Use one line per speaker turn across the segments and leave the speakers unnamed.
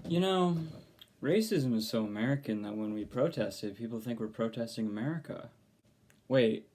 You know, racism is so American that when we protest it, people think we're protesting America. Wait,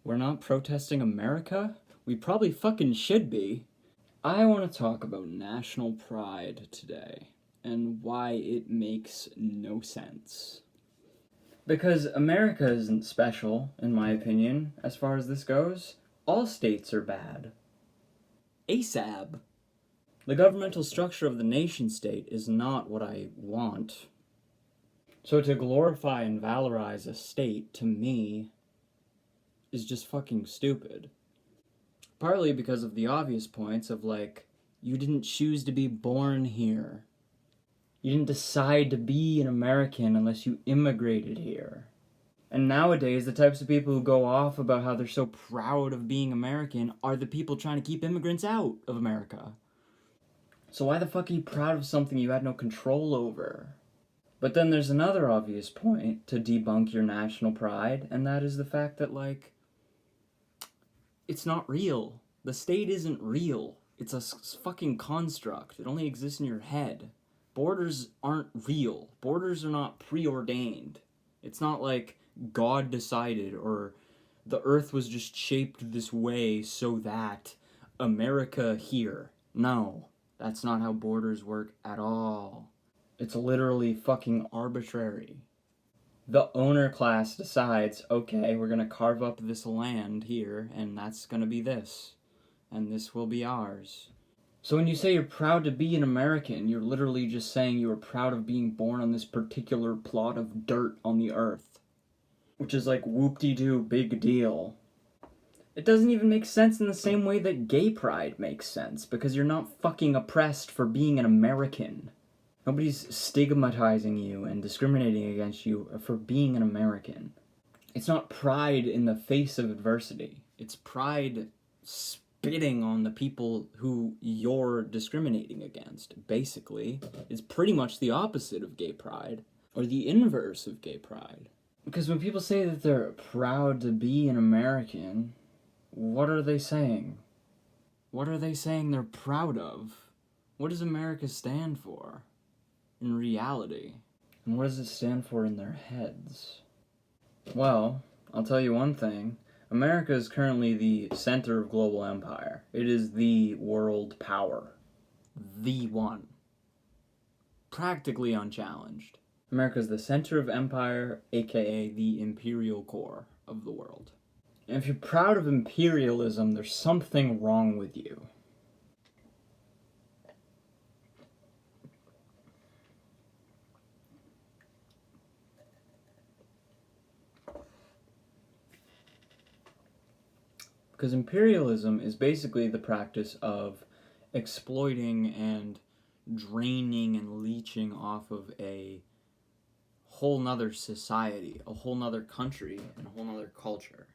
we're not protesting America? We probably fucking should be. I want to talk about national pride today and why it makes no sense. Because America isn't special, in my opinion, as far as this goes. All states are bad. ASAB. The governmental structure of the nation state is not what I want. So to glorify and valorize a state, to me, is just fucking stupid. Partly because of the obvious points of like, you didn't choose to be born here. You didn't decide to be an American unless you immigrated here. And nowadays, the types of people who go off about how they're so proud of being American are the people trying to keep immigrants out of America. So why the fuck are you proud of something you had no control over? But then there's another obvious point to debunk your national pride, and that is the fact that, like, it's not real. The state isn't real. It's a fucking construct. It only exists in your head. Borders aren't real. Borders are not preordained. It's not like God decided or the earth was just shaped this way so that America here. No, that's not how borders work at all. It's literally fucking arbitrary. The owner class decides, okay, we're gonna carve up this land here, and that's gonna be this. And this will be ours. So when you say you're proud to be an American, you're literally just saying you are proud of being born on this particular plot of dirt on the earth. Which is like whoop-de-doo, big deal. It doesn't even make sense in the same way that gay pride makes sense, because you're not fucking oppressed for being an American. Nobody's stigmatizing you and discriminating against you for being an American. It's not pride in the face of adversity. It's pride spitting on the people who you're discriminating against, basically. It's pretty much the opposite of gay pride, or the inverse of gay pride. Because when people say that they're proud to be an American, what are they saying? What are they saying they're proud of? What does America stand for? In reality. And what does it stand for in their heads? Well, I'll tell you one thing. America is currently the center of global empire. It is the world power. The one. Practically unchallenged. America is the center of empire, aka the imperial core of the world. And if you're proud of imperialism, there's something wrong with you. Because imperialism is basically the practice of exploiting and draining and leeching off of a whole nother society, a whole nother country, and a whole nother culture.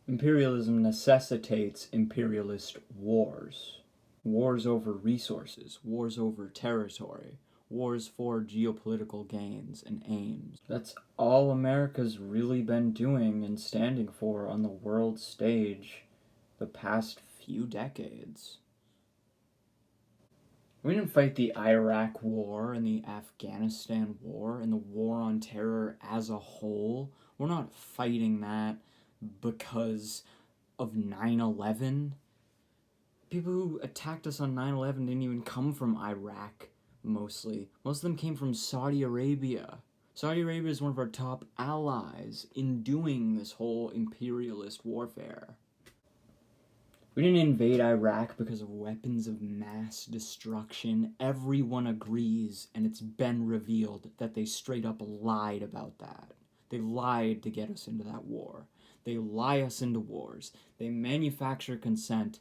Imperialism necessitates imperialist wars. Wars over resources, wars over territory, wars for geopolitical gains and aims. That's all America's really been doing and standing for on the world stage the past few decades. We didn't fight the Iraq War and the Afghanistan War and the War on Terror as a whole. We're not fighting that because of 9/11. People who attacked us on 9/11 didn't even come from Iraq, mostly. Most of them came from Saudi Arabia. Saudi Arabia is one of our top allies in doing this whole imperialist warfare. We didn't invade Iraq because of weapons of mass destruction. Everyone agrees, and it's been revealed that they straight up lied about that. They lied to get us into that war. They lie us into wars. They manufacture consent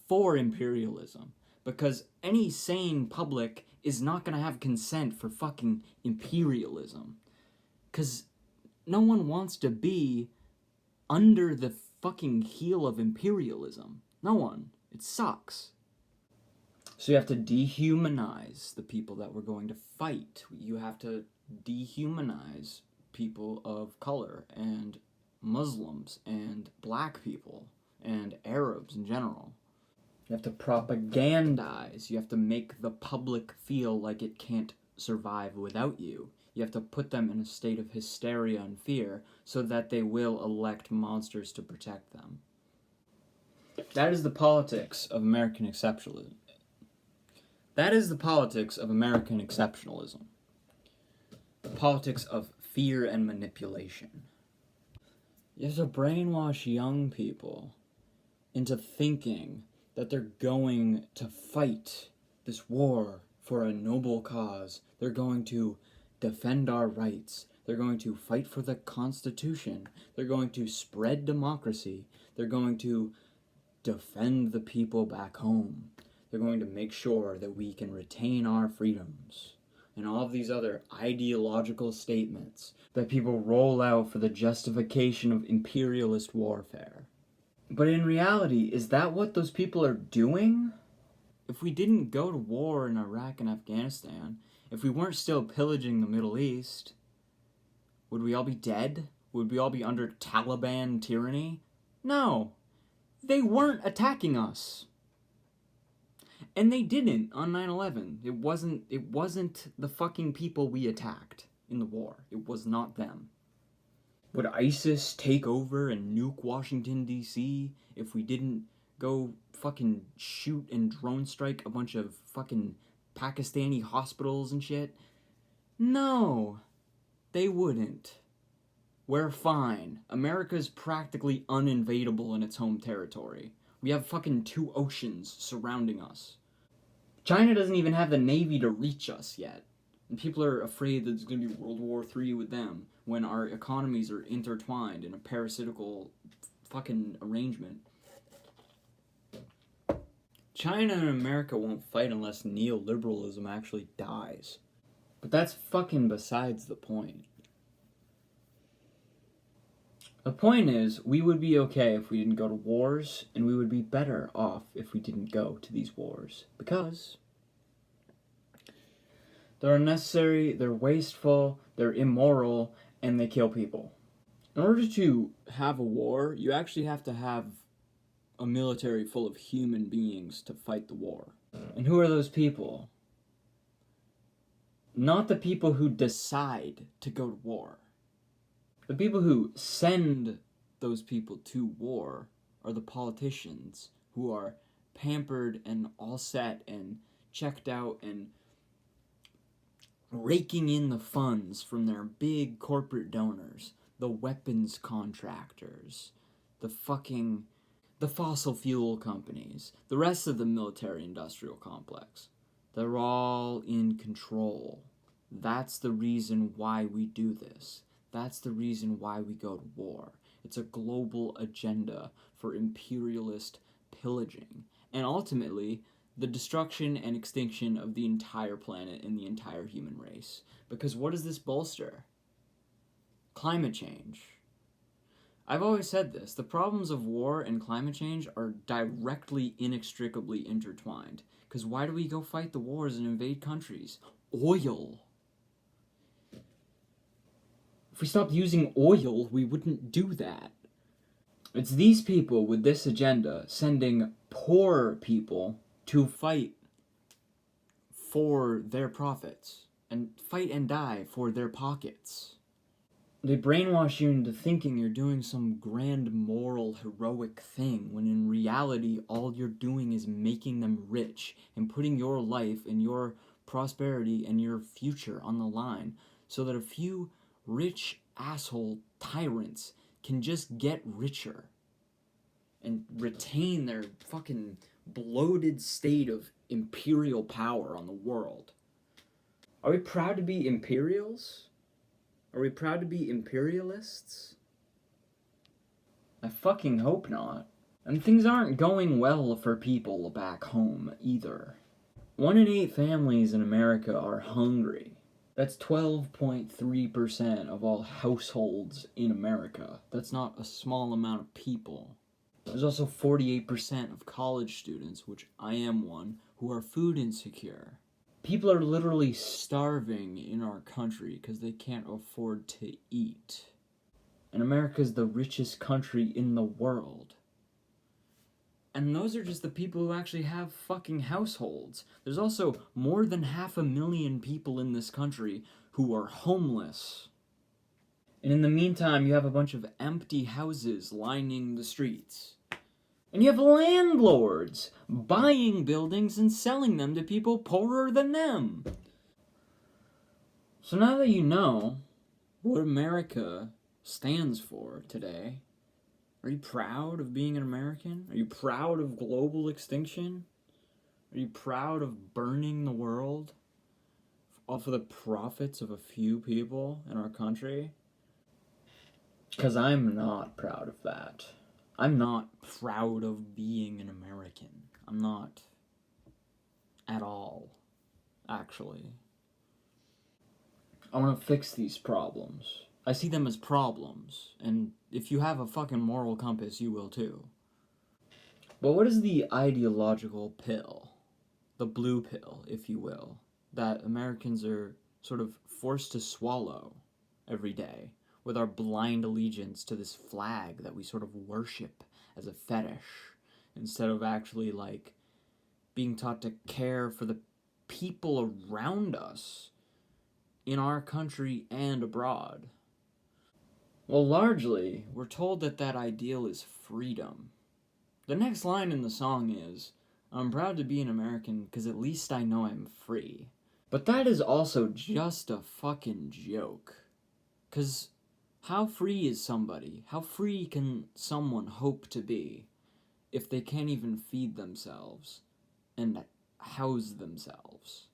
for imperialism, because any sane public is not going to have consent for fucking imperialism. Because no one wants to be under the fucking heel of imperialism. No one. It sucks. So you have to dehumanize the people that we're going to fight. You have to dehumanize people of color and Muslims and black people and Arabs in general. You have to propagandize. You have to make the public feel like it can't survive without you. You have to put them in a state of hysteria and fear so that they will elect monsters to protect them. That is the politics of American exceptionalism. That is the politics of American exceptionalism. The politics of fear and manipulation. You have to brainwash young people into thinking that they're going to fight this war for a noble cause. They're going to defend our rights. They're going to fight for the Constitution. They're going to spread democracy. They're going to defend the people back home. They're going to make sure that we can retain our freedoms. And all of these other ideological statements that people roll out for the justification of imperialist warfare. But in reality, is that what those people are doing? If we didn't go to war in Iraq and Afghanistan, if we weren't still pillaging the Middle East, would we all be dead? Would we all be under Taliban tyranny? No. They weren't attacking us. And they didn't on 9/11. It wasn't the fucking people we attacked in the war. It was not them. Would ISIS take over and nuke Washington, D.C. if we didn't go fucking shoot and drone strike a bunch of fucking Pakistani hospitals and shit? No, they wouldn't. We're fine. America's practically uninvadable in its home territory. We have fucking 2 oceans surrounding us. China doesn't even have the navy to reach us yet. And people are afraid that there's going to be World War III with them when our economies are intertwined in a parasitical fucking arrangement. China and America won't fight unless neoliberalism actually dies. But that's fucking besides the point. The point is, we would be okay if we didn't go to wars, and we would be better off if we didn't go to these wars. Because they're unnecessary, they're wasteful, they're immoral, and they kill people. In order to have a war, you actually have to have a military full of human beings to fight the war. And who are those people? Not the people who decide to go to war. The people who send those people to war are the politicians who are pampered and all set and checked out and raking in the funds from their big corporate donors, the weapons contractors, the fossil fuel companies, the rest of the military-industrial complex. They're all in control. That's the reason why we do this. That's the reason why we go to war. It's a global agenda for imperialist pillaging, and ultimately, the destruction and extinction of the entire planet and the entire human race. Because what does this bolster? Climate change. I've always said this, the problems of war and climate change are directly, inextricably intertwined. Because why do we go fight the wars and invade countries? Oil. If we stopped using oil, we wouldn't do that. It's these people with this agenda sending poor people to fight for their profits and fight and die for their pockets. They brainwash you into thinking you're doing some grand moral heroic thing when in reality all you're doing is making them rich and putting your life and your prosperity and your future on the line so that a few rich asshole tyrants can just get richer and retain their fucking bloated state of imperial power on the world. Are we proud to be imperials? Are we proud to be imperialists? I fucking hope not. And things aren't going well for people back home either. 1 in 8 families in America are hungry. That's 12.3% of all households in America. That's not a small amount of people. There's also 48% of college students, which I am one, who are food insecure. People are literally starving in our country because they can't afford to eat. And America's the richest country in the world. And those are just the people who actually have fucking households. There's also more than 500,000 people in this country who are homeless. And in the meantime, you have a bunch of empty houses lining the streets. And you have landlords buying buildings and selling them to people poorer than them. So now that you know what America stands for today, are you proud of being an American? Are you proud of global extinction? Are you proud of burning the world all for the profits of a few people in our country? Because I'm not proud of that. I'm not proud of being an American. I'm not at all, actually. I want to fix these problems. I see them as problems, and if you have a fucking moral compass, you will too. But what is the ideological pill? The blue pill, if you will, that Americans are sort of forced to swallow every day with our blind allegiance to this flag that we sort of worship as a fetish, instead of actually, like, being taught to care for the people around us in our country and abroad. Well, largely, we're told that that ideal is freedom. The next line in the song is, "I'm proud to be an American because at least I know I'm free." But that is also just a fucking joke. Because how free is somebody? How free can someone hope to be if they can't even feed themselves and house themselves?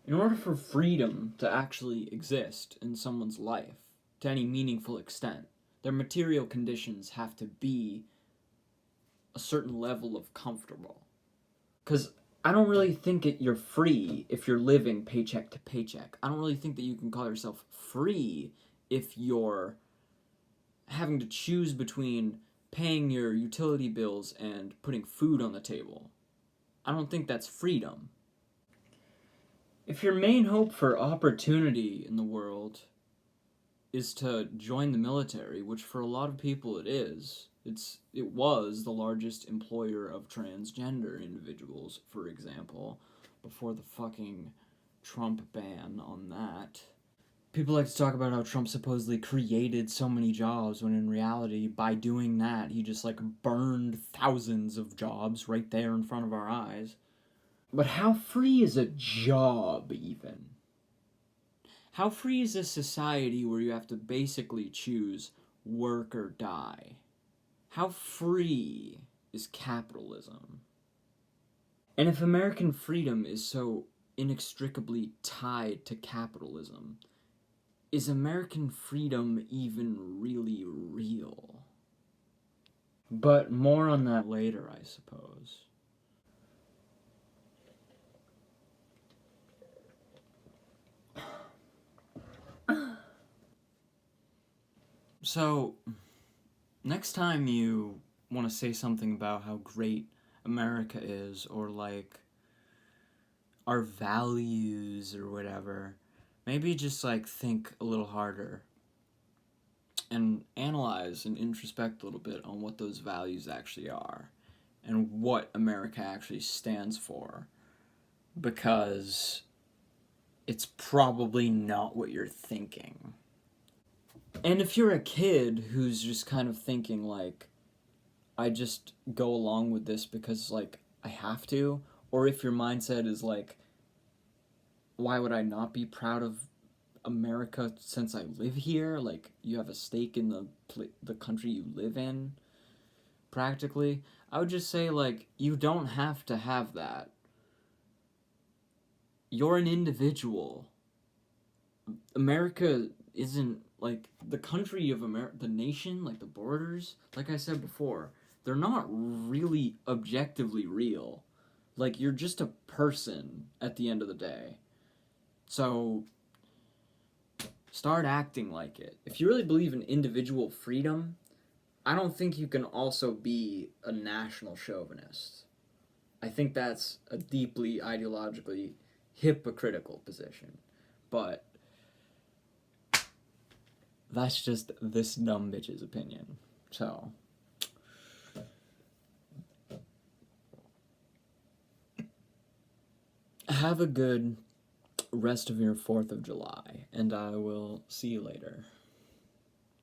In order for freedom to actually exist in someone's life, to any meaningful extent, their material conditions have to be a certain level of comfortable. Because I don't really think you're free if you're living paycheck to paycheck. I don't really think that you can call yourself free if you're having to choose between paying your utility bills and putting food on the table. I don't think that's freedom. If your main hope for opportunity in the world is to join the military, which for a lot of people it is, it was the largest employer of transgender individuals, for example, before the fucking Trump ban on that. People like to talk about how Trump supposedly created so many jobs, when in reality, by doing that, he just, like, burned thousands of jobs right there in front of our eyes. But how free is a job, even? How free is a society where you have to basically choose work or die? How free is capitalism? And if American freedom is so inextricably tied to capitalism, is American freedom even really real? But more on that later, I suppose. So, next time you want to say something about how great America is, or like our values or whatever, maybe just like think a little harder and analyze and introspect a little bit on what those values actually are and what America actually stands for, because it's probably not what you're thinking. And if you're a kid who's just kind of thinking, like, I just go along with this because, like, I have to, or if your mindset is like, why would I not be proud of America since I live here? Like, you have a stake in the country you live in, practically. I would just say, like, you don't have to have that. You're an individual. America isn't, like, the country of America, the nation, like, the borders, like I said before, they're not really objectively real. Like, you're just a person at the end of the day. So, start acting like it. If you really believe in individual freedom, I don't think you can also be a national chauvinist. I think that's a deeply ideologically hypocritical position. But that's just this dumb bitch's opinion. So, have a good rest of your 4th of July, and I will see you later.